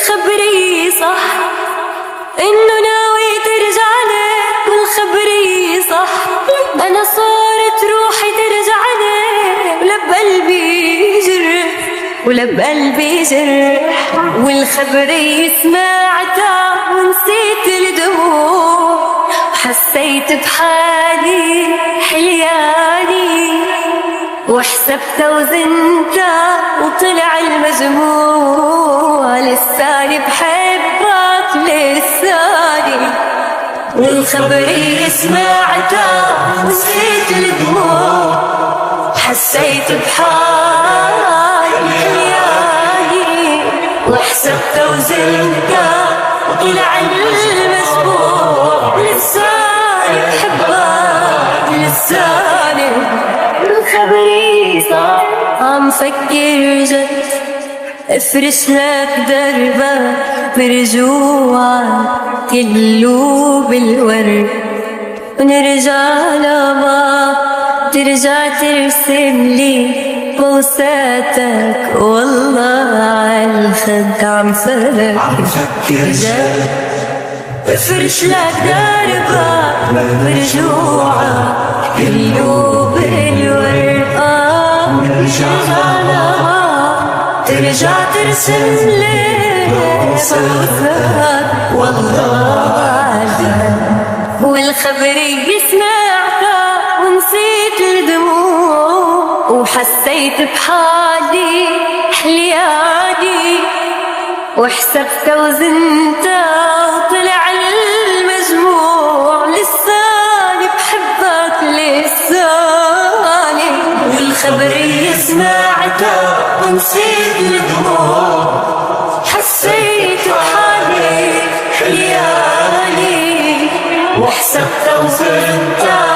والخبري صح إنه ناوي ترجع لي، والخبري صح أنا صارت روحي ترجع لي، ولبقلبي جرح ولبقلبي جرح، والخبري سمعتها ونسيت الدموع، حسيت بحالي حلياني، وحسبتها وزنتها وطلع المجموع، لساني بحبك لساني، والخبري سمعتها ونسيت الدموع، حسيت بحالي حلياني، وحسبتها وزنتها وطلع المجموع، لساني بحبك لساني، الخبري صح عم فكر جد افرش لك دربك برجوعك كله بالورد، ونرجع لبعض ترجع ترسم لي بوساتك، والله عالخد عم فكر جد افرش لك دربك برجوعك كله بالورد، ترجع ترسم لي صوتك، والله والخبري سمعتها ونسيت الدموع، وحسيت بحالي حلياني، وحسبتها وزنتها وطلع المجموع، لساني بحبك لساني، والخبري سمعتها ونسيت الدموع، حسيت بحالي حلياني، وحسبتها وزنتها